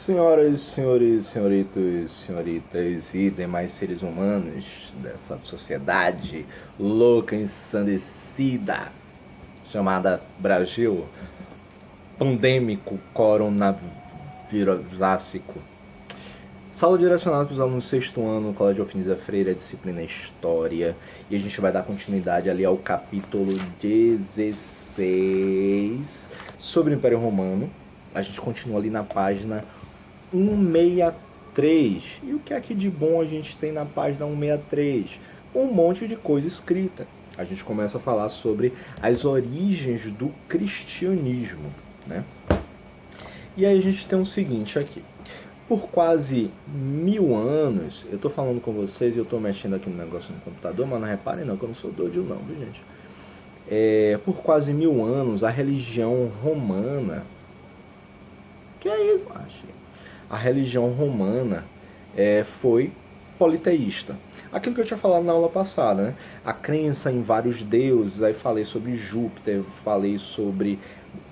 Senhoras, senhores, senhoritos, senhoritas e demais seres humanos dessa sociedade louca, ensandecida, chamada Brasil, pandêmico, coronavirusásico. Sala direcionada para os alunos do sexto ano, Colégio Alfines Freire, a disciplina História, e a gente vai dar continuidade ali ao capítulo 16 sobre o Império Romano. A gente continua ali na página 163. E o que é que de bom a gente tem na página 163? Um monte de coisa escrita. A gente começa a falar sobre as origens do cristianismo, né? E aí a gente tem o seguinte aqui. Por quase 1000 anos, eu tô falando com vocês e eu tô mexendo aqui no negócio no computador, mas não reparem não, que eu não sou doido não, viu gente? Por quase 1000 anos, a religião romana... Que é isso, acho? A religião romana foi politeísta. Aquilo que eu tinha falado na aula passada, né? A crença em vários deuses, aí falei sobre Júpiter, falei sobre...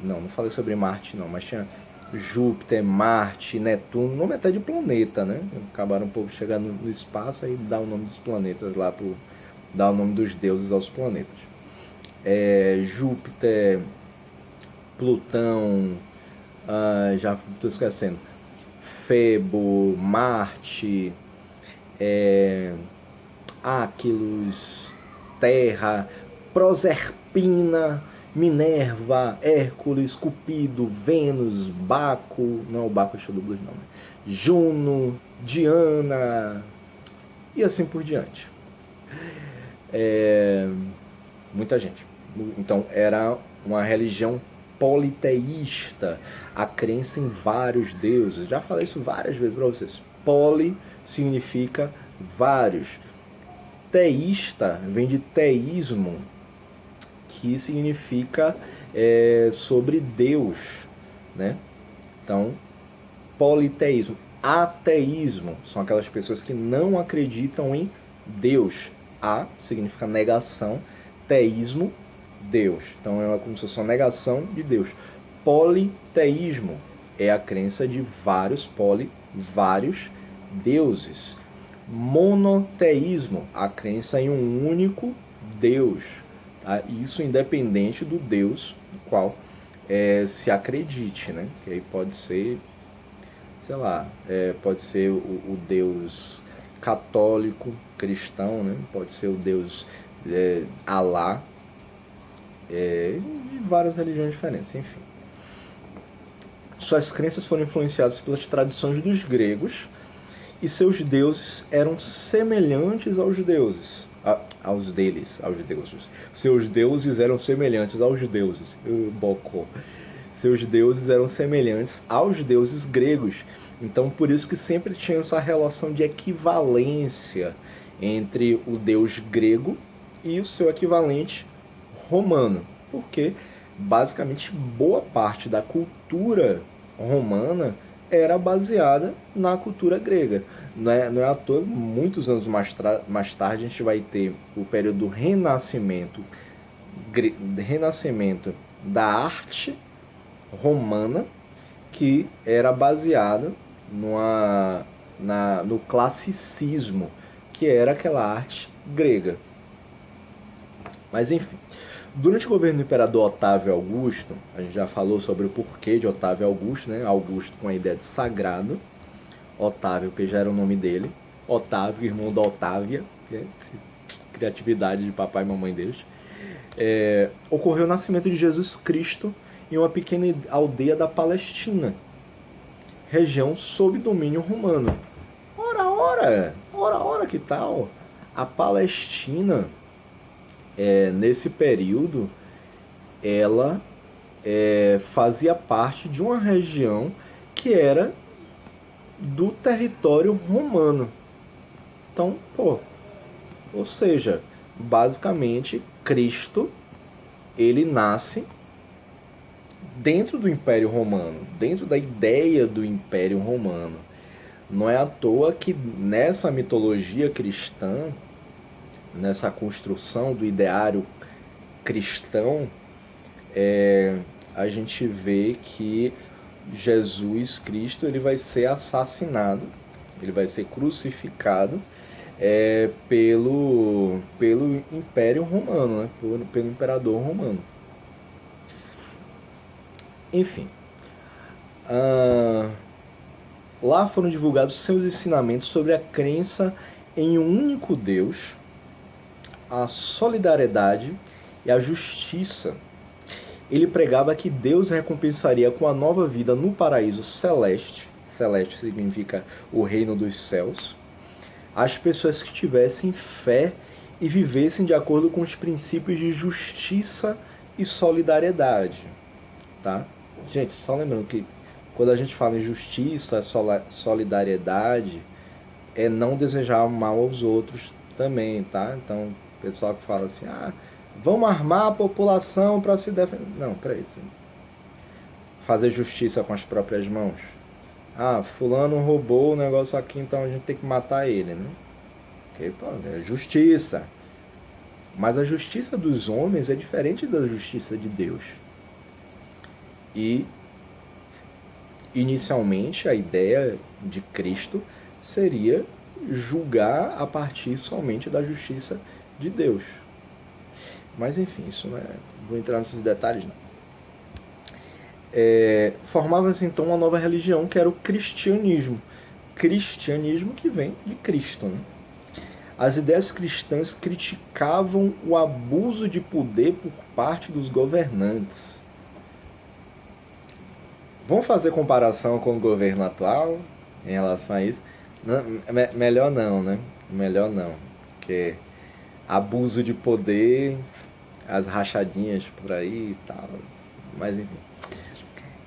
Não falei sobre Marte não, mas tinha Júpiter, Marte, Netuno, nome até de planeta, né? Acabaram um pouco chegando no espaço, aí dá o nome dos planetas lá, dá o nome dos deuses aos planetas. Júpiter, Plutão, já estou esquecendo, Febo, Marte, Áquilos, Terra, Proserpina, Minerva, Hércules, Cupido, Vênus, Baco, não o Baco é do Blues não, Juno, Diana e assim por diante. Muita gente. Então era uma religião politeísta, a crença em vários deuses. Já falei isso várias vezes para vocês. Poli significa vários. Teísta vem de teísmo, que significa sobre Deus, né? Então, politeísmo. Ateísmo são aquelas pessoas que não acreditam em Deus. A significa negação, teísmo, Deus. Então é como se fosse uma negação de Deus. Politeísmo é a crença de vários deuses. Monoteísmo, a crença em um único Deus. Tá? Isso independente do Deus do qual se acredite, né? Que aí pode ser, sei lá, pode ser o Deus católico, cristão, né? Pode ser o Deus Alá, de várias religiões diferentes, enfim. Suas crenças foram influenciadas pelas tradições dos gregos e seus deuses eram semelhantes aos deuses, aos deuses. Seus deuses eram semelhantes aos deuses. Bocó. Seus deuses eram semelhantes aos deuses gregos. Então, por isso que sempre tinha essa relação de equivalência entre o deus grego e o seu equivalente romano. Porque, basicamente, boa parte da cultura romana era baseada na cultura grega. Não é à toa, muitos anos mais tarde, a gente vai ter o período do renascimento da arte romana, que era baseada no classicismo, que era aquela arte grega. Mas enfim, durante o governo do imperador Otávio Augusto, a gente já falou sobre o porquê de Otávio Augusto, né? Augusto com a ideia de sagrado, Otávio, que já era o nome dele, Otávio, irmão da Otávia, né? Criatividade de papai e mamãe deles. Ocorreu o nascimento de Jesus Cristo em uma pequena aldeia da Palestina, região sob domínio romano. Ora, que tal? A Palestina, nesse período, ela fazia parte de uma região que era do território romano. Então, ou seja, basicamente, Cristo, ele nasce dentro do Império Romano, dentro da ideia do Império Romano. Não é à toa que nessa mitologia cristã, nessa construção do ideário cristão, a gente vê que Jesus Cristo ele vai ser assassinado, ele vai ser crucificado pelo Império Romano, né? Pelo Imperador Romano. Enfim, lá foram divulgados seus ensinamentos sobre a crença em um único Deus, a solidariedade e a justiça. Ele pregava que Deus recompensaria com a nova vida no paraíso celeste, celeste significa o reino dos céus, as pessoas que tivessem fé e vivessem de acordo com os princípios de justiça e solidariedade. Tá? Gente, só lembrando que quando a gente fala em justiça, solidariedade, é não desejar mal aos outros também, tá? Então, o pessoal que fala assim, vamos armar a população para se defender. Não, peraí. Fazer justiça com as próprias mãos. Fulano roubou o negócio aqui, então a gente tem que matar ele, né? Porque, é justiça. Mas a justiça dos homens é diferente da justiça de Deus. E, inicialmente, a ideia de Cristo seria julgar a partir somente da justiça de Deus. Mas, enfim, isso não vou entrar nesses detalhes, não. Formava-se, então, uma nova religião, que era o cristianismo. Cristianismo que vem de Cristo, né? As ideias cristãs criticavam o abuso de poder por parte dos governantes. Vamos fazer comparação com o governo atual em relação a isso? Não, melhor não, né? Melhor não. Porque abuso de poder, as rachadinhas por aí e tal. Mas enfim.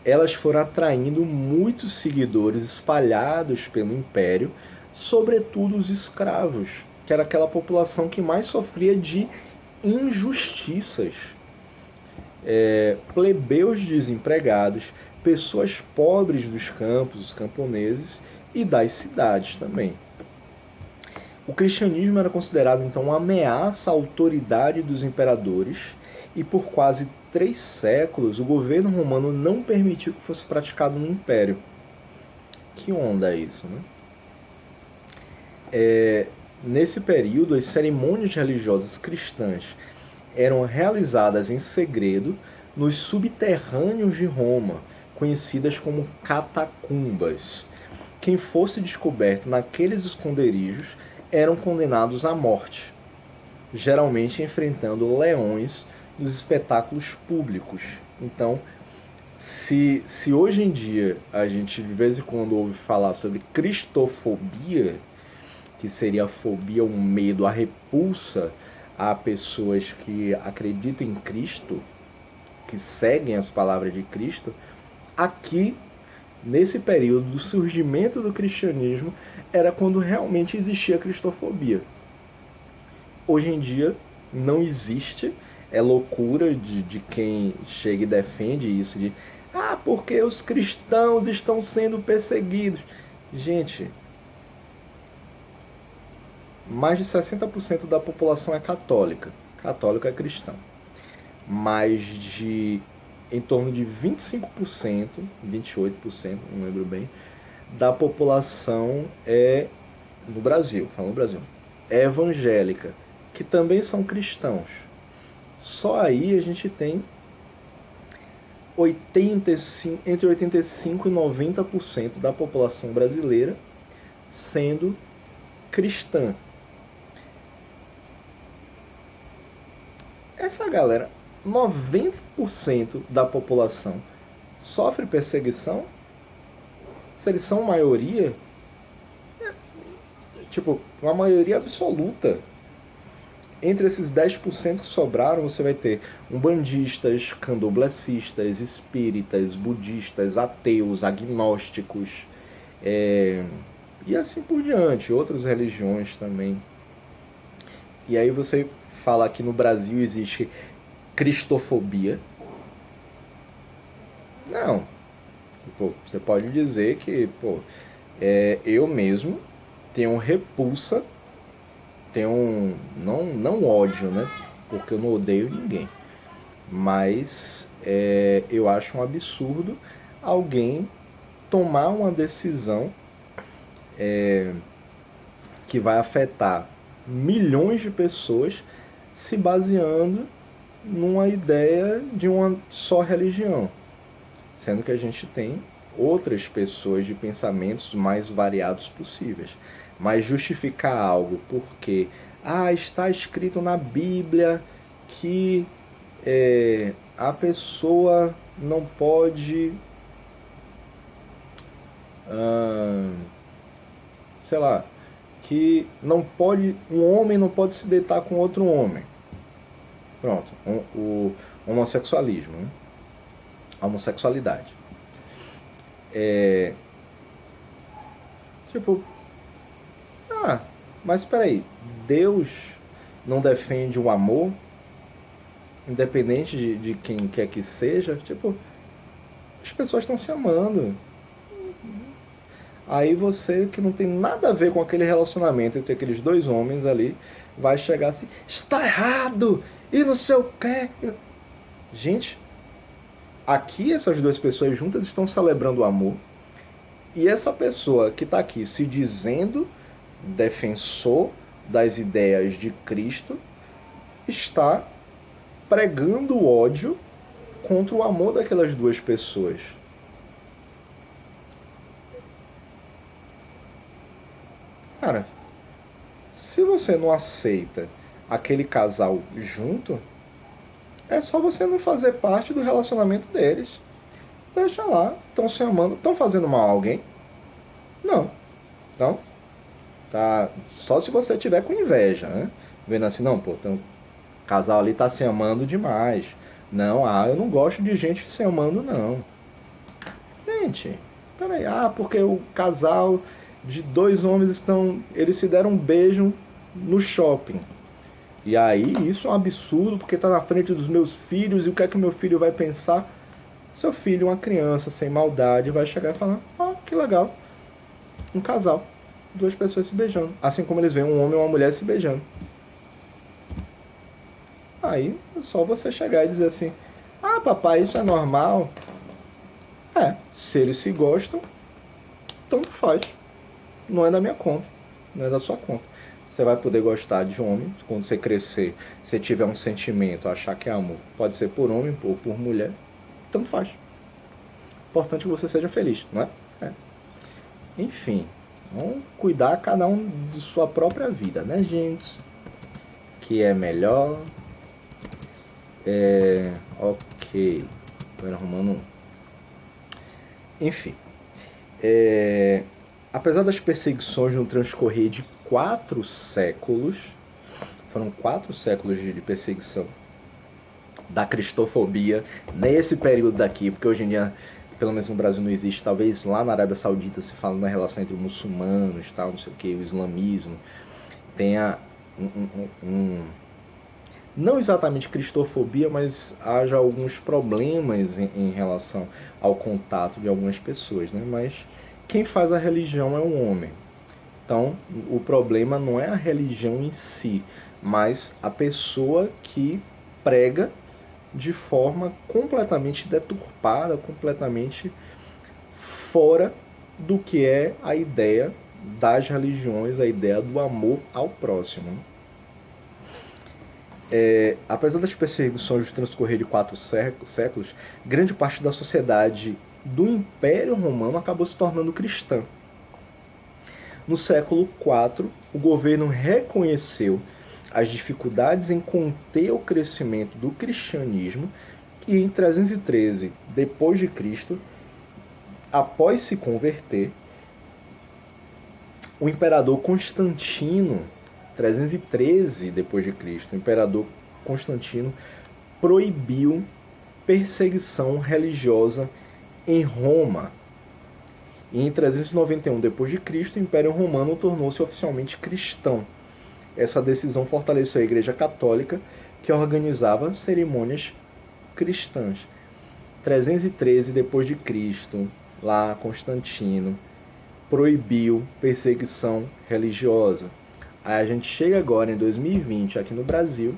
Elas foram atraindo muitos seguidores espalhados pelo Império, sobretudo os escravos, que era aquela população que mais sofria de injustiças. Plebeus desempregados, pessoas pobres dos campos, os camponeses, e das cidades também. O cristianismo era considerado então uma ameaça à autoridade dos imperadores, e por quase 3 séculos o governo romano não permitiu que fosse praticado no império. Que onda é isso, né? Nesse período, as cerimônias religiosas cristãs eram realizadas em segredo nos subterrâneos de Roma, conhecidas como catacumbas. Quem fosse descoberto naqueles esconderijos eram condenados à morte, geralmente enfrentando leões nos espetáculos públicos. Então, se hoje em dia a gente de vez em quando ouve falar sobre cristofobia, que seria a fobia, um medo, a repulsa a pessoas que acreditam em Cristo, que seguem as palavras de Cristo, aqui, nesse período do surgimento do cristianismo, era quando realmente existia a cristofobia. Hoje em dia não existe, é loucura de quem chega e defende isso, de porque os cristãos estão sendo perseguidos. Gente, mais de 60% da população é católica. Católico é cristão. Mais de em torno de 25%, 28%, não lembro bem, da população no Brasil, falando no Brasil, é evangélica, que também são cristãos. Só aí a gente tem entre 85% e 90% da população brasileira sendo cristã. Essa galera, 90% da população sofre perseguição. Se eles são maioria, uma maioria absoluta. Entre esses 10% que sobraram, você vai ter umbandistas, candomblecistas, espíritas, budistas, ateus, agnósticos, e assim por diante, outras religiões também. E aí você fala que no Brasil existe cristofobia. Não. Você pode dizer que eu mesmo tenho repulsa, tenho não ódio, né? Porque eu não odeio ninguém. Mas eu acho um absurdo alguém tomar uma decisão que vai afetar milhões de pessoas se baseando numa ideia de uma só religião, sendo que a gente tem outras pessoas de pensamentos mais variados possíveis. Mas justificar algo porque está escrito na Bíblia que a pessoa não pode, sei lá, que não pode, um homem não pode se deitar com outro homem. Pronto, o homossexualismo, né? A homossexualidade. Tipo, mas espera aí, Deus não defende o amor, independente de quem quer que seja? Tipo, as pessoas estão se amando. Aí você, que não tem nada a ver com aquele relacionamento entre aqueles dois homens ali, vai chegar assim, está errado, e não sei o quê. Gente, aqui essas duas pessoas juntas estão celebrando o amor, e essa pessoa que está aqui se dizendo defensor das ideias de Cristo está pregando o ódio contra o amor daquelas duas pessoas. Cara, se você não aceita aquele casal junto, é só você não fazer parte do relacionamento deles. Deixa lá, estão se amando, estão fazendo mal a alguém? Não. Então, tá. Só se você tiver com inveja, né? Vendo assim, não, pô, então, o casal ali tá se amando demais. Não, eu não gosto de gente se amando, não. Gente, peraí, porque o casal de dois homens eles se deram um beijo no shopping. E aí, isso é um absurdo, porque tá na frente dos meus filhos, e o que é que meu filho vai pensar? Seu filho, uma criança sem maldade, vai chegar e falar, que legal, um casal, duas pessoas se beijando. Assim como eles veem um homem e uma mulher se beijando. Aí, é só você chegar e dizer assim, papai, isso é normal? Se eles se gostam, tanto faz. Não é da minha conta, não é da sua conta. Você vai poder gostar de homem, quando você crescer, se tiver um sentimento, achar que é amor, pode ser por homem ou por mulher, tanto faz. Importante que você seja feliz, não é? Enfim, vamos cuidar cada um de sua própria vida, né, gente? Que é melhor. Ok. Agora arrumando um. Enfim. Apesar das perseguições no transcorrer de 4 séculos, foram 4 séculos de perseguição da cristofobia nesse período daqui, porque hoje em dia, pelo menos no Brasil não existe, talvez lá na Arábia Saudita se fala na relação entre muçulmanos, tal, não sei o que, o islamismo, tenha não exatamente cristofobia, mas haja alguns problemas em relação ao contato de algumas pessoas, né? Mas quem faz a religião é um homem. Então, o problema não é a religião em si, mas a pessoa que prega de forma completamente deturpada, completamente fora do que é a ideia das religiões, a ideia do amor ao próximo. Apesar das perseguições de transcorrer de 4 séculos, grande parte da sociedade do Império Romano acabou se tornando cristã. No século IV, o governo reconheceu as dificuldades em conter o crescimento do cristianismo e em 313 d.C., após se converter, o imperador Constantino, 313 d.C., o imperador Constantino proibiu perseguição religiosa em Roma. E em 391 d.C., o Império Romano tornou-se oficialmente cristão. Essa decisão fortaleceu a Igreja Católica, que organizava cerimônias cristãs. 313 d.C., lá Constantino proibiu perseguição religiosa. Aí a gente chega agora em 2020 aqui no Brasil,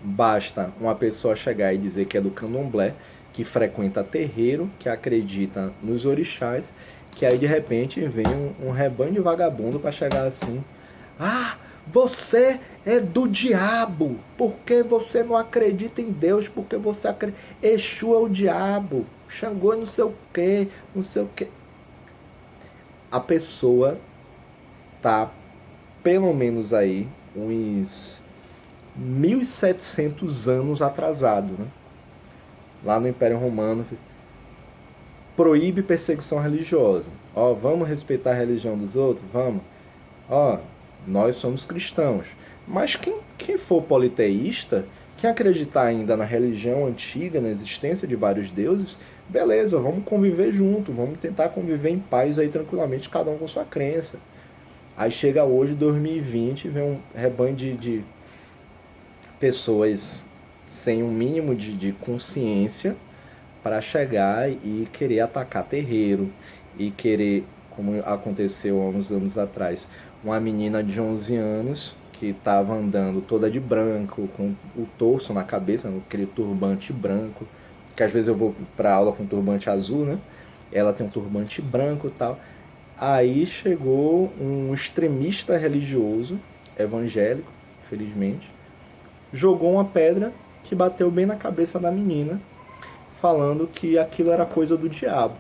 basta uma pessoa chegar e dizer que é do candomblé, que frequenta terreiro, que acredita nos orixás, que aí de repente vem um rebanho de vagabundo para chegar assim: ah, você é do diabo, porque você não acredita em Deus, porque você acredita. Exu é o diabo, Xangô é não sei o que, não sei o que. A pessoa tá pelo menos aí uns 1700 anos atrasado, né? Lá no Império Romano, proíbe perseguição religiosa. Ó, vamos respeitar a religião dos outros? Vamos. Ó, nós somos cristãos. Mas quem for politeísta, quem acreditar ainda na religião antiga, na existência de vários deuses, beleza, vamos conviver junto, vamos tentar conviver em paz aí tranquilamente, cada um com sua crença. Aí chega hoje, 2020, vem um rebanho de pessoas sem um mínimo de consciência para chegar e querer atacar terreiro e querer, como aconteceu há uns anos atrás, uma menina de 11 anos que estava andando toda de branco, com o torso na cabeça, aquele turbante branco, que às vezes eu vou para aula com turbante azul, né? Ela tem um turbante branco e tal. Aí chegou um extremista religioso, evangélico, felizmente, jogou uma pedra que bateu bem na cabeça da menina, falando que aquilo era coisa do diabo.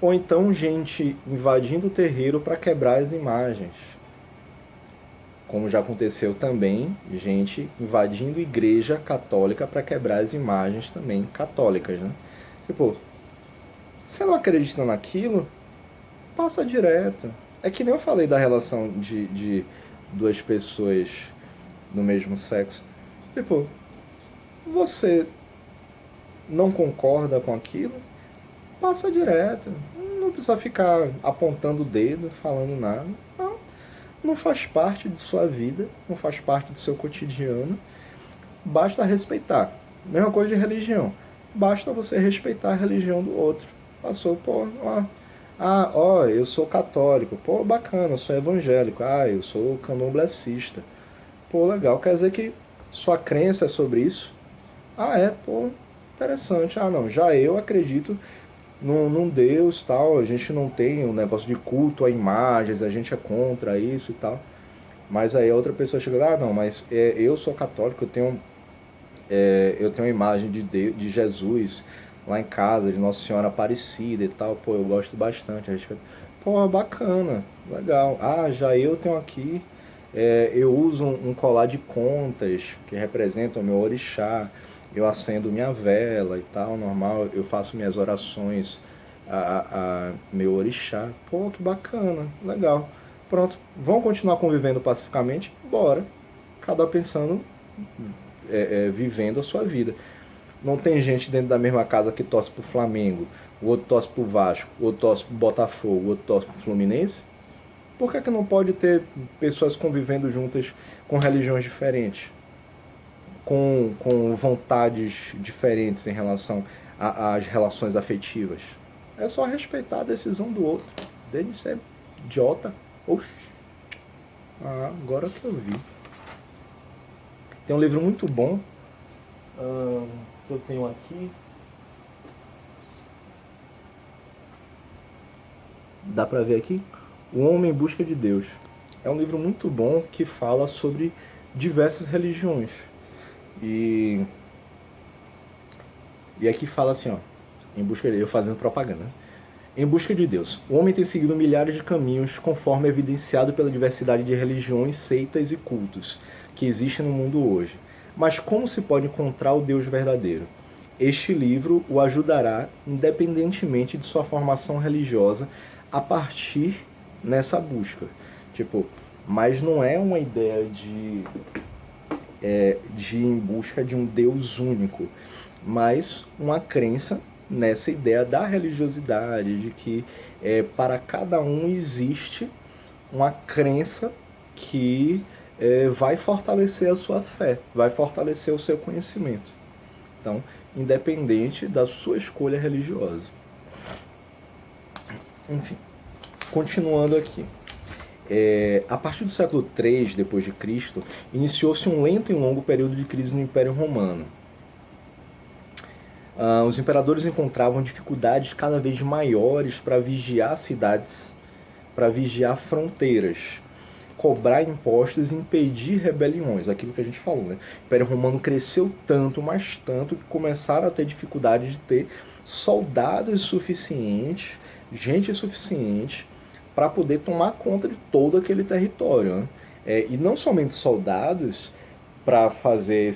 Ou então gente invadindo o terreiro para quebrar as imagens. Como já aconteceu também, gente invadindo igreja católica para quebrar as imagens também católicas, né? Tipo, você não acredita naquilo, passa direto. É que nem eu falei da relação de duas pessoas do mesmo sexo. Tipo, você não concorda com aquilo, passa direto. Não precisa ficar apontando o dedo, falando nada. Não, não faz parte de sua vida, não faz parte do seu cotidiano. Basta respeitar. Mesma coisa de religião. Basta você respeitar a religião do outro. Passou, pô, ó, eu sou católico. Pô, bacana, eu sou evangélico. Ah, eu sou candomblessista. Pô, legal. Quer dizer que sua crença é sobre isso? Ah, é, pô, interessante. Ah, não, já eu acredito num Deus tal, a gente não tem um negócio de culto a imagens, a gente é contra isso e tal. Mas aí a outra pessoa chega lá, ah, não, mas eu sou católico, eu tenho uma imagem de Jesus lá em casa, de Nossa Senhora Aparecida e tal, pô, eu gosto bastante. A gente, pô, bacana, legal. Ah, já eu tenho aqui, eu uso um colar de contas que representam o meu orixá, eu acendo minha vela e tal, normal, eu faço minhas orações a meu orixá. Pô, que bacana, legal. Pronto, vão continuar convivendo pacificamente? Bora. Cada um pensando, vivendo a sua vida. Não tem gente dentro da mesma casa que torce pro Flamengo, o outro torce pro Vasco, o outro torce pro Botafogo, o outro torce pro Fluminense? Por que não pode ter pessoas convivendo juntas com religiões diferentes? Com vontades diferentes em relação às relações afetivas? É só respeitar a decisão do outro. Dele ser idiota. Oxi. Ah, agora que eu vi. Tem um livro muito bom que eu tenho aqui. Dá pra ver aqui? O Homem em Busca de Deus. É um livro muito bom que fala sobre diversas religiões. E aqui fala assim, ó, em busca de, eu fazendo propaganda. Em busca de Deus. O homem tem seguido milhares de caminhos, conforme evidenciado pela diversidade de religiões, seitas e cultos que existem no mundo hoje. Mas como se pode encontrar o Deus verdadeiro? Este livro o ajudará, independentemente de sua formação religiosa, a partir nessa busca. Tipo, mas não é uma ideia de ir em busca de um Deus único, mas uma crença nessa ideia da religiosidade, de que para cada um existe uma crença que vai fortalecer a sua fé, vai fortalecer o seu conhecimento. Então, independente da sua escolha religiosa. Enfim, continuando aqui. A partir do século III d.C., iniciou-se um lento e longo período de crise no Império Romano. Os imperadores encontravam dificuldades cada vez maiores para vigiar cidades, para vigiar fronteiras, cobrar impostos e impedir rebeliões, aquilo que a gente falou, né? O Império Romano cresceu tanto, mas tanto, que começaram a ter dificuldade de ter soldados suficientes, gente suficiente, para poder tomar conta de todo aquele território, né? E não somente soldados para fazer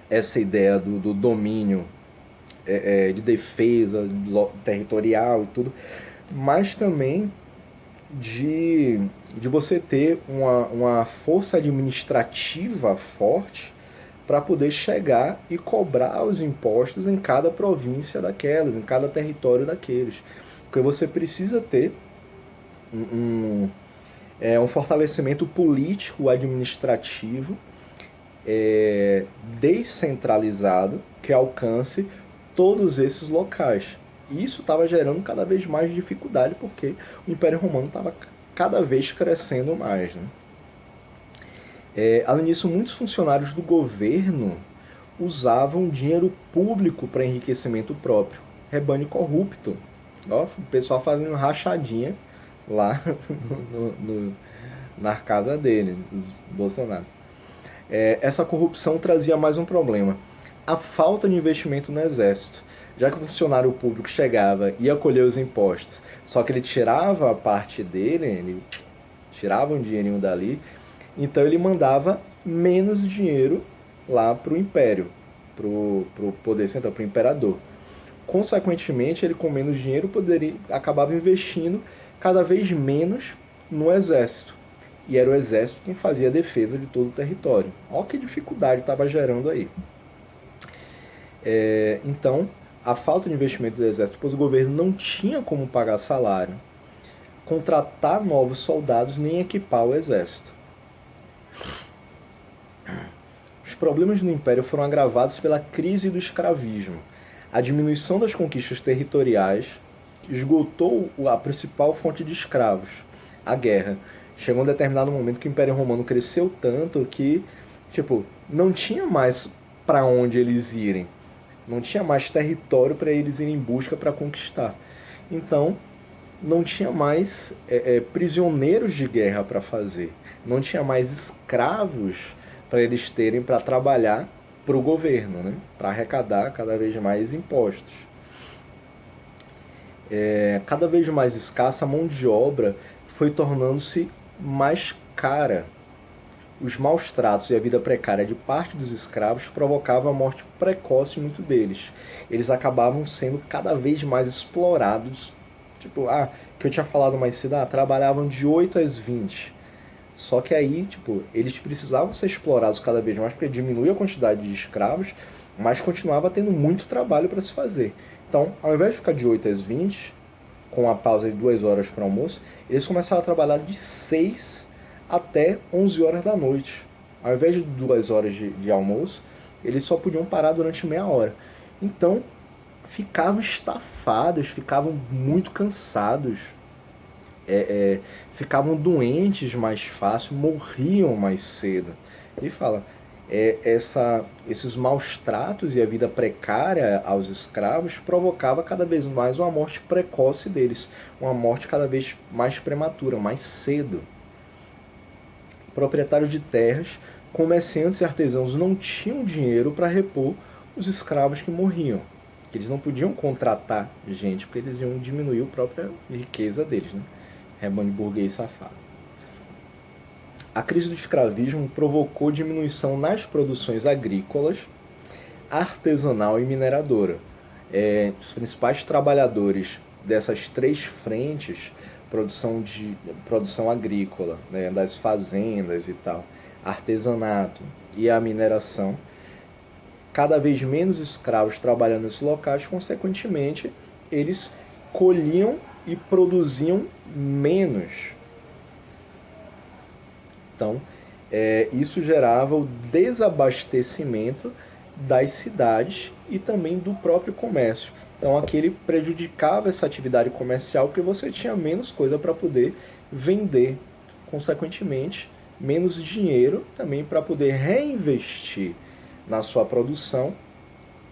essa ideia do domínio de defesa territorial e tudo, mas também de você ter uma força administrativa forte para poder chegar e cobrar os impostos em cada província daquelas, em cada território daqueles. Porque você precisa ter um fortalecimento político administrativo descentralizado que alcance todos esses locais. E isso estava gerando cada vez mais dificuldade, porque o Império Romano estava cada vez crescendo mais, né? Além disso, muitos funcionários do governo usavam dinheiro público para enriquecimento próprio. Rebanho corrupto. Ó, o pessoal fazendo rachadinha lá na casa dele, os bolsonaros. Essa corrupção trazia mais um problema: a falta de investimento no exército. Já que o funcionário público chegava e ia colher os impostos, só que ele tirava a parte dele, ele tirava um dinheirinho dali, então ele mandava menos dinheiro lá para o império, para o poder central, para o imperador. Consequentemente, ele com menos dinheiro acabava investindo cada vez menos no exército. E era o exército quem fazia a defesa de todo o território. Olha que dificuldade estava gerando aí. Então, a falta de investimento do exército, pois o governo não tinha como pagar salário, contratar novos soldados, nem equipar o exército. Os problemas no Império foram agravados pela crise do escravismo. A diminuição das conquistas territoriais esgotou a principal fonte de escravos, a guerra. Chegou um determinado momento que o Império Romano cresceu tanto que, não tinha mais para onde eles irem. Não tinha mais território para eles irem em busca para conquistar. Então, não tinha mais prisioneiros de guerra para fazer. Não tinha mais escravos para eles terem para trabalhar para o governo, né? Para arrecadar cada vez mais impostos. Cada vez mais escassa, a mão de obra foi tornando-se mais cara. Os maus tratos e a vida precária de parte dos escravos provocavam a morte precoce de muitos deles. Eles acabavam sendo cada vez mais explorados. Que eu tinha falado mais cedo, trabalhavam de 8 às 20. Só que aí, eles precisavam ser explorados cada vez mais, porque diminuía a quantidade de escravos, mas continuava tendo muito trabalho para se fazer. Então, ao invés de ficar de 8 às 20, com a pausa de 2 horas para almoço, eles começaram a trabalhar de 6 até 11 horas da noite. Ao invés de 2 horas de almoço, eles só podiam parar durante meia hora. Então, ficavam estafados, ficavam muito cansados, ficavam doentes mais fácil, morriam mais cedo. Ele fala, esses maus tratos e a vida precária aos escravos provocava cada vez mais uma morte precoce deles, uma morte cada vez mais prematura, mais cedo. Proprietários de terras, comerciantes e artesãos não tinham dinheiro para repor os escravos que morriam. Eles não podiam contratar gente, porque eles iam diminuir a própria riqueza deles, né? Rebanho burguês safado. A crise do escravismo provocou diminuição nas produções agrícolas, artesanal e mineradora. Os principais trabalhadores dessas 3 frentes, produção agrícola, né, das fazendas e tal, artesanato e a mineração, cada vez menos escravos trabalhando nesses locais, consequentemente, eles colhiam e produziam menos. Então, isso gerava o desabastecimento das cidades e também do próprio comércio. Então, aquele prejudicava essa atividade comercial porque você tinha menos coisa para poder vender. Consequentemente, menos dinheiro também para poder reinvestir na sua produção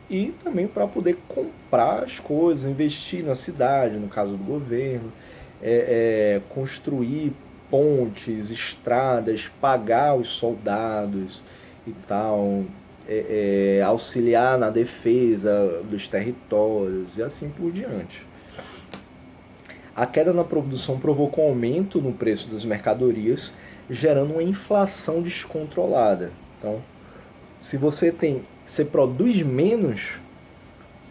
e também para poder comprar as coisas, investir na cidade, no caso do governo, construir pontes, estradas, pagar os soldados e tal, auxiliar na defesa dos territórios e assim por diante. A queda na produção provocou aumento no preço das mercadorias, gerando uma inflação descontrolada. Então, se você produz menos,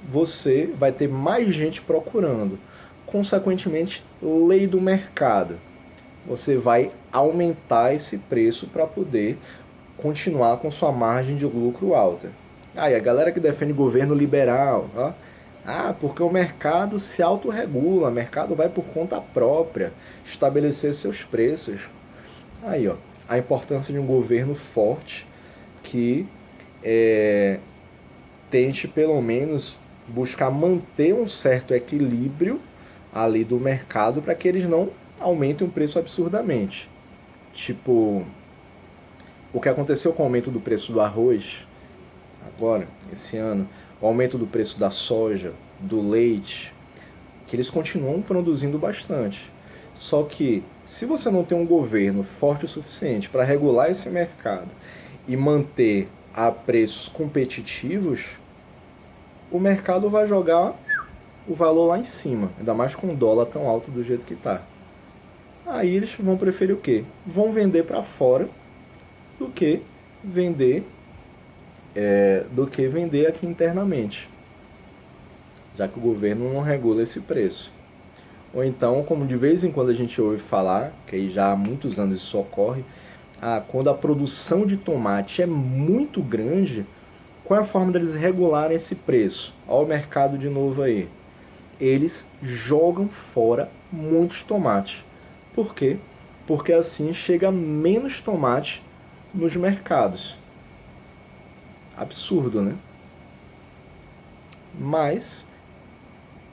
você vai ter mais gente procurando. Consequentemente, lei do mercado. Você vai aumentar esse preço para poder continuar com sua margem de lucro alta. Aí a galera que defende governo liberal, ó, porque o mercado se autorregula, o mercado vai por conta própria estabelecer seus preços. Aí, ó, a importância de um governo forte que tente pelo menos buscar manter um certo equilíbrio ali do mercado para que eles não aumentem o preço absurdamente. Tipo, o que aconteceu com o aumento do preço do arroz agora, esse ano, o aumento do preço da soja, do leite, que eles continuam produzindo bastante. Só que, se você não tem um governo forte o suficiente para regular esse mercado e manter a preços competitivos, o mercado vai jogar o valor lá em cima, ainda mais com o dólar tão alto do jeito que está. Aí eles vão preferir o quê? Vão vender para fora do que vender aqui internamente, já que o governo não regula esse preço. Ou então, como de vez em quando a gente ouve falar, que aí já há muitos anos isso ocorre, quando a produção de tomate é muito grande, qual é a forma deles regularem esse preço? Olha o mercado de novo aí. Eles jogam fora muitos tomates. Por quê? Porque assim chega menos tomate nos mercados. Absurdo, né? Mas,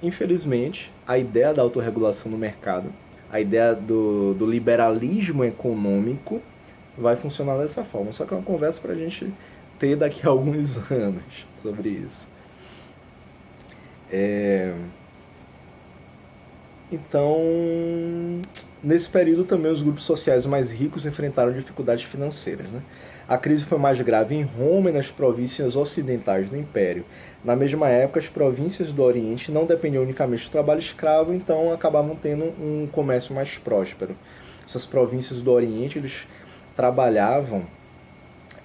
infelizmente, a ideia da autorregulação no mercado, a ideia do liberalismo econômico vai funcionar dessa forma. Só que é uma conversa para a gente ter daqui a alguns anos sobre isso. Então, nesse período também os grupos sociais mais ricos enfrentaram dificuldades financeiras, né? A crise foi mais grave em Roma e nas províncias ocidentais do Império. Na mesma época, as províncias do Oriente não dependiam unicamente do trabalho escravo, então acabavam tendo um comércio mais próspero. Essas províncias do Oriente, eles trabalhavam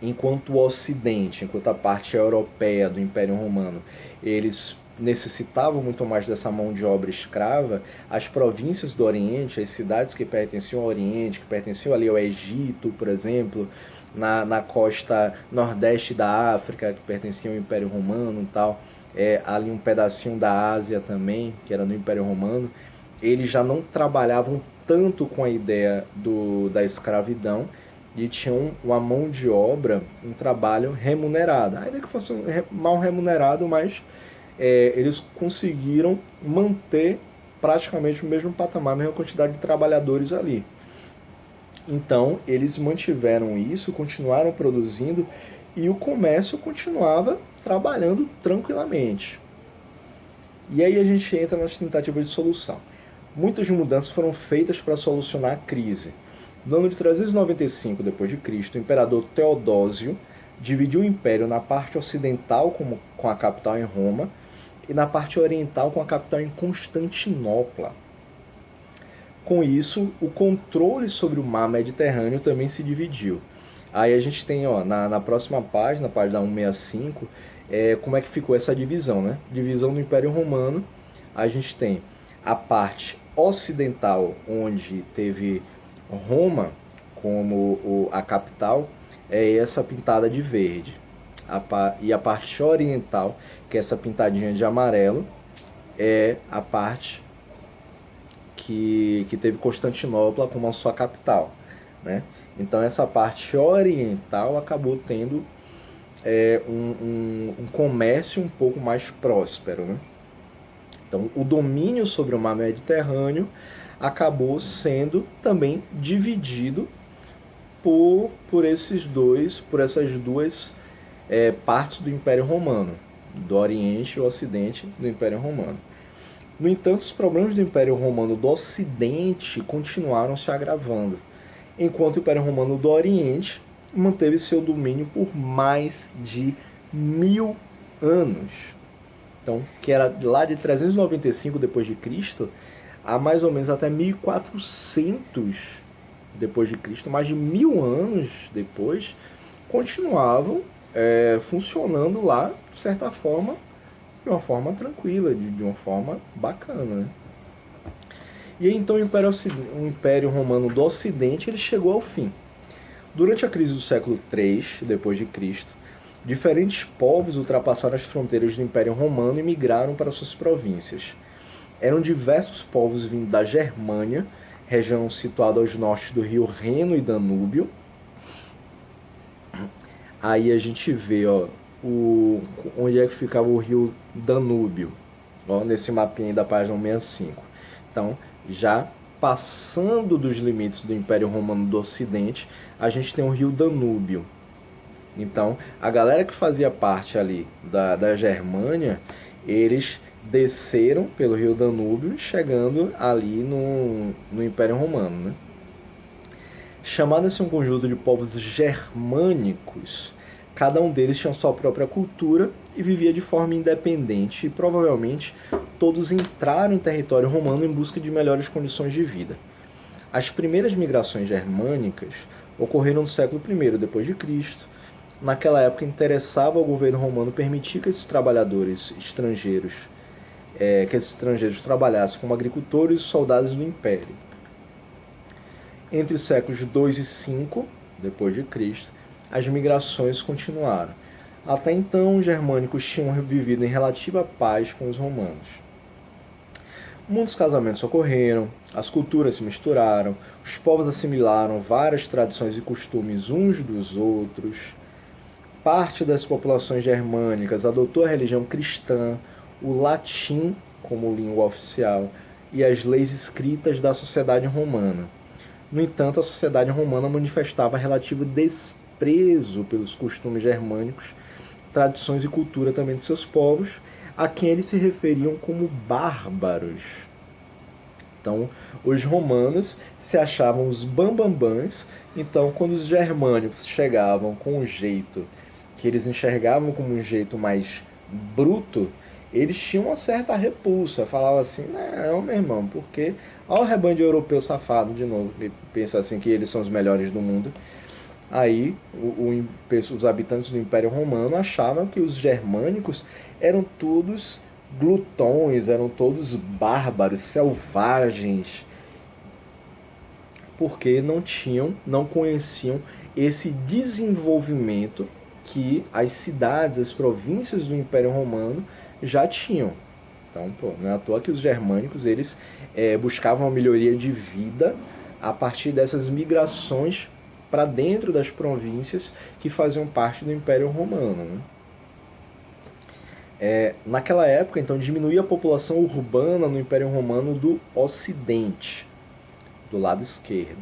enquanto o Ocidente, enquanto a parte europeia do Império Romano, eles necessitavam muito mais dessa mão de obra escrava. As províncias do Oriente, as cidades que pertenciam ao Oriente, que pertenciam ali ao Egito, por exemplo, na costa nordeste da África, que pertenciam ao Império Romano e tal, ali um pedacinho da Ásia também, que era no Império Romano, eles já não trabalhavam tanto com a ideia da escravidão e tinham uma mão de obra, um trabalho remunerado. Ainda que fosse mal remunerado, mas eles conseguiram manter praticamente o mesmo patamar, a mesma quantidade de trabalhadores ali. Então, eles mantiveram isso, continuaram produzindo e o comércio continuava trabalhando tranquilamente. E aí a gente entra nas tentativas de solução. Muitas mudanças foram feitas para solucionar a crise. No ano de 395 d.C., o imperador Teodósio dividiu o império na parte ocidental com a capital em Roma e na parte oriental com a capital em Constantinopla. Com isso, o controle sobre o mar Mediterrâneo também se dividiu. Aí a gente tem, na próxima página, página 165, como é que ficou essa divisão, né? Divisão do Império Romano, a gente tem a parte ocidental, onde teve Roma como a capital, essa pintada de verde. E a parte oriental, que é essa pintadinha de amarelo, é a parte que teve Constantinopla como a sua capital, né? Então essa parte oriental acabou tendo um comércio um pouco mais próspero, né? Então o domínio sobre o mar Mediterrâneo acabou sendo também dividido por essas duas partes do Império Romano, do Oriente e o Ocidente do Império Romano. No entanto, os problemas do Império Romano do Ocidente continuaram se agravando, enquanto o Império Romano do Oriente manteve seu domínio por mais de 1000 anos. Então, que era lá de 395 depois de Cristo a mais ou menos até 1400 depois de Cristo, mais de 1000 anos depois, continuavam funcionando lá, de certa forma, de uma forma tranquila, de uma forma bacana, né? E aí, então o Império Romano do Ocidente ele chegou ao fim. Durante a crise do século III depois de Cristo, diferentes povos ultrapassaram as fronteiras do Império Romano e migraram para suas províncias. Eram diversos povos vindos da Germânia, região situada aos norte do rio Reno e Danúbio. Aí a gente vê onde é que ficava o rio Danúbio, nesse mapinha aí da página 65. Então, já passando dos limites do Império Romano do Ocidente, a gente tem o rio Danúbio. Então, a galera que fazia parte ali da Germânia, eles desceram pelo rio Danúbio, chegando ali no Império Romano, né? Chamado-se um conjunto de povos germânicos, cada um deles tinha sua própria cultura e vivia de forma independente, e provavelmente todos entraram em território romano em busca de melhores condições de vida. As primeiras migrações germânicas ocorreram no século I depois de Cristo. Naquela época interessava ao governo romano permitir que esses trabalhadores estrangeiros trabalhassem como agricultores e soldados do império. Entre os séculos II e V depois de Cristo, as migrações continuaram. Até então, os germânicos tinham vivido em relativa paz com os romanos. Muitos casamentos ocorreram, as culturas se misturaram, os povos assimilaram várias tradições e costumes uns dos outros. Parte das populações germânicas adotou a religião cristã, o latim como língua oficial e as leis escritas da sociedade romana. No entanto, a sociedade romana manifestava relativo desprezo pelos costumes germânicos, tradições e cultura também de seus povos, a quem eles se referiam como bárbaros. Então, os romanos se achavam os bambambãs, então quando os germânicos chegavam com um jeito que eles enxergavam como um jeito mais bruto, eles tinham uma certa repulsa, falavam assim, não, meu irmão, porque olha o rebanho de europeu safado de novo, pensa assim que eles são os melhores do mundo. Aí os habitantes do Império Romano achavam que os germânicos eram todos glutões, eram todos bárbaros, selvagens, porque não conheciam esse desenvolvimento que as cidades, as províncias do Império Romano já tinham. Então, não é à toa que os germânicos eles buscavam uma melhoria de vida a partir dessas migrações para dentro das províncias que faziam parte do Império Romano, né? Naquela época, então, diminuía a população urbana no Império Romano do Ocidente, do lado esquerdo.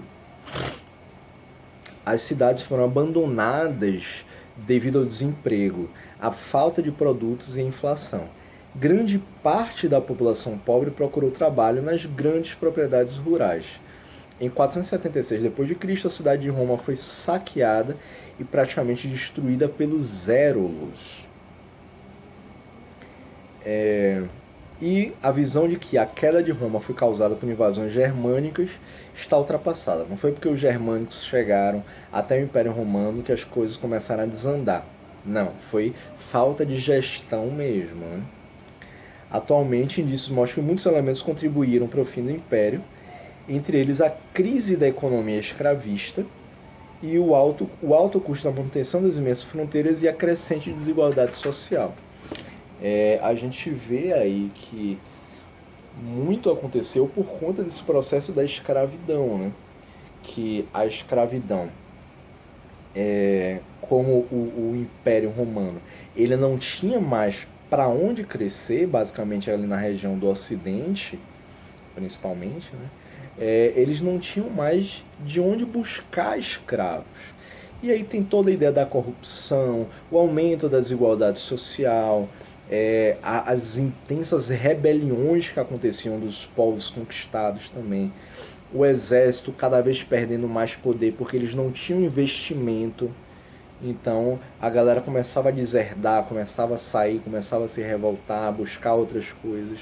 As cidades foram abandonadas devido ao desemprego, à falta de produtos e à inflação. Grande parte da população pobre procurou trabalho nas grandes propriedades rurais. Em 476 d.C., a cidade de Roma foi saqueada e praticamente destruída pelos Érulos. E a visão de que a queda de Roma foi causada por invasões germânicas está ultrapassada. Não foi porque os germânicos chegaram até o Império Romano que as coisas começaram a desandar. Não, foi falta de gestão mesmo, né? Atualmente, indícios mostram que muitos elementos contribuíram para o fim do Império, entre eles a crise da economia escravista e o alto custo da manutenção das imensas fronteiras e a crescente desigualdade social. A gente vê aí que muito aconteceu por conta desse processo da escravidão, né? Que a escravidão, como o Império Romano, ele não tinha mais para onde crescer, basicamente ali na região do Ocidente, principalmente, né? Eles não tinham mais de onde buscar escravos. E aí tem toda a ideia da corrupção, o aumento da desigualdade social, as intensas rebeliões que aconteciam dos povos conquistados também, o exército cada vez perdendo mais poder porque eles não tinham investimento. Então a galera começava a deserdar, começava a sair, começava a se revoltar, a buscar outras coisas.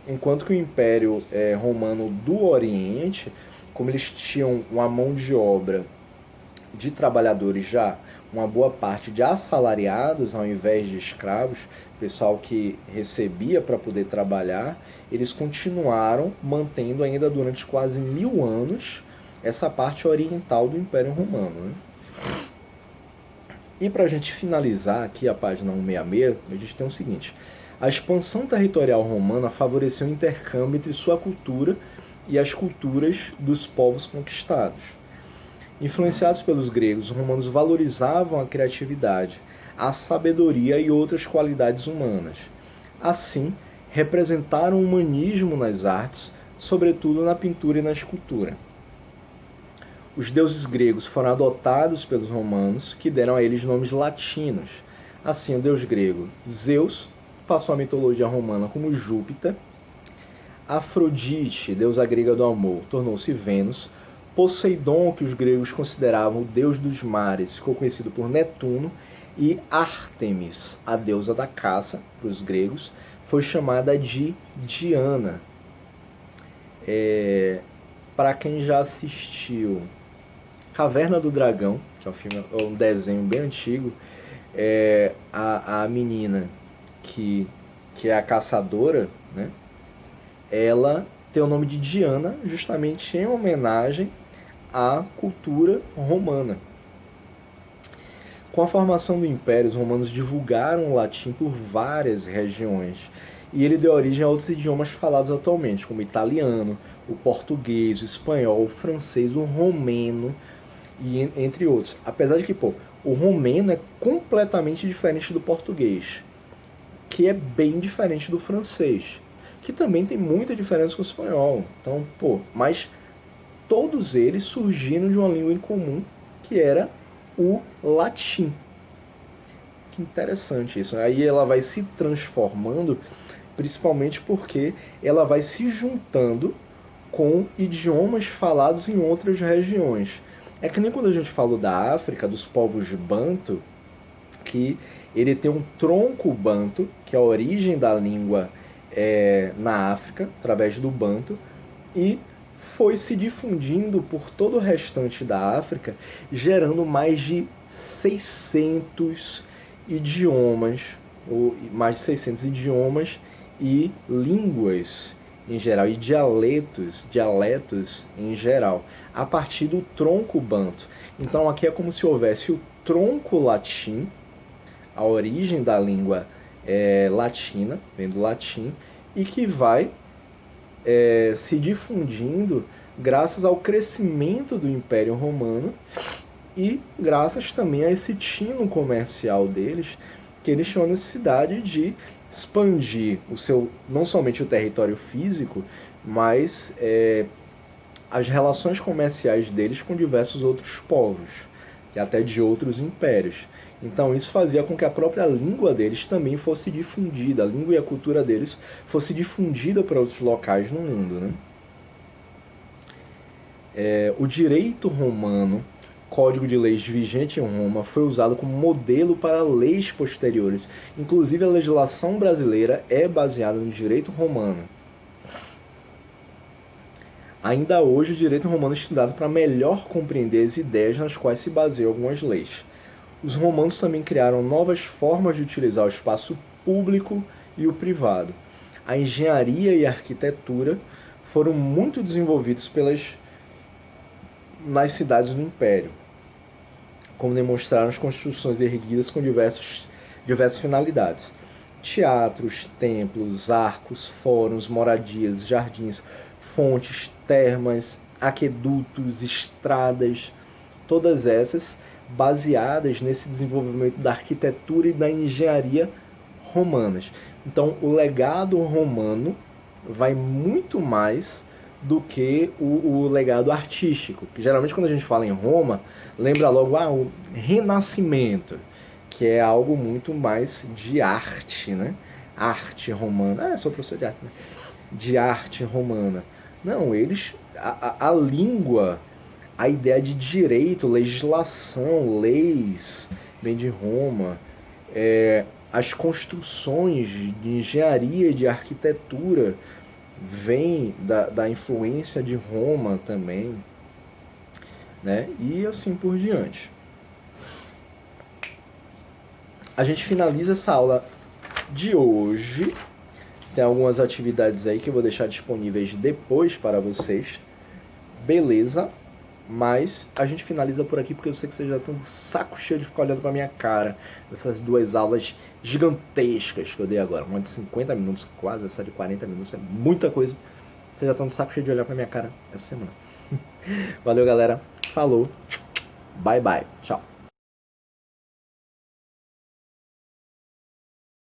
Enquanto que o Império Romano do Oriente, como eles tinham uma mão de obra de trabalhadores já, uma boa parte de assalariados ao invés de escravos, pessoal que recebia para poder trabalhar, eles continuaram mantendo ainda durante quase 1000 anos essa parte oriental do Império Romano, né? E para a gente finalizar aqui a página 166, a gente tem o seguinte: a expansão territorial romana favoreceu o intercâmbio entre sua cultura e as culturas dos povos conquistados. Influenciados pelos gregos, os romanos valorizavam a criatividade, a sabedoria e outras qualidades humanas. Assim, representaram o humanismo nas artes, sobretudo na pintura e na escultura. Os deuses gregos foram adotados pelos romanos, que deram a eles nomes latinos. Assim, o deus grego Zeus passou a mitologia romana como Júpiter. Afrodite, deusa grega do amor, tornou-se Vênus. Poseidon, que os gregos consideravam o deus dos mares, ficou conhecido por Netuno. E Ártemis, a deusa da caça, para os gregos, foi chamada de Diana. Para quem já assistiu Caverna do Dragão, que é um desenho bem antigo, a menina que é a caçadora, né? Ela tem o nome de Diana justamente em homenagem à cultura romana. Com a formação do Império, os romanos divulgaram o latim por várias regiões, e ele deu origem a outros idiomas falados atualmente, como o italiano, o português, o espanhol, o francês, o romeno, e entre outros. Apesar de que, o romeno é completamente diferente do português, que é bem diferente do francês, que também tem muita diferença com o espanhol. Então, mas todos eles surgiram de uma língua em comum, que era o latim. Que interessante isso. Aí ela vai se transformando, principalmente porque ela vai se juntando com idiomas falados em outras regiões. É que nem quando a gente fala da África, dos povos banto, que ele tem um tronco banto, que é a origem da língua na África, através do banto, e foi se difundindo por todo o restante da África, gerando mais de 600 idiomas, e línguas em geral, e dialetos em geral, a partir do tronco banto. Então aqui é como se houvesse o tronco latim, a origem da língua latina, vem do latim, e que vai se difundindo graças ao crescimento do Império Romano e graças também a esse tino comercial deles, que eles tinham a necessidade de expandir não somente o território físico, mas as relações comerciais deles com diversos outros povos, e até de outros impérios. Então isso fazia com que a própria língua deles também fosse difundida, a língua e a cultura deles fosse difundida para outros locais no mundo, né? O direito romano, código de leis vigente em Roma, foi usado como modelo para leis posteriores. Inclusive a legislação brasileira é baseada no direito romano. Ainda hoje o direito romano é estudado para melhor compreender as ideias nas quais se baseiam algumas leis. Os romanos também criaram novas formas de utilizar o espaço público e o privado. A engenharia e a arquitetura foram muito desenvolvidos nas cidades do Império, como demonstraram as construções erguidas com diversas finalidades. Teatros, templos, arcos, fóruns, moradias, jardins, fontes, termas, aquedutos, estradas, todas essas baseadas nesse desenvolvimento da arquitetura e da engenharia romanas. Então, o legado romano vai muito mais do que o legado artístico. Que geralmente quando a gente fala em Roma, lembra logo o Renascimento, que é algo muito mais de arte, né? arte romana. Sou professor de arte, né? De arte romana. Não, eles... A língua, a ideia de direito, legislação, leis, vem de Roma. As construções de engenharia e de arquitetura vem da influência de Roma também, né? E assim por diante. A gente finaliza essa aula de hoje. Tem algumas atividades aí que eu vou deixar disponíveis depois para vocês. Beleza? Mas a gente finaliza por aqui porque eu sei que vocês já estão de saco cheio de ficar olhando pra minha cara essas duas aulas gigantescas que eu dei agora. Uma de 50 minutos quase, essa de 40 minutos, é muita coisa. Vocês já estão de saco cheio de olhar pra minha cara essa semana. Valeu, galera. Falou. Bye, bye. Tchau.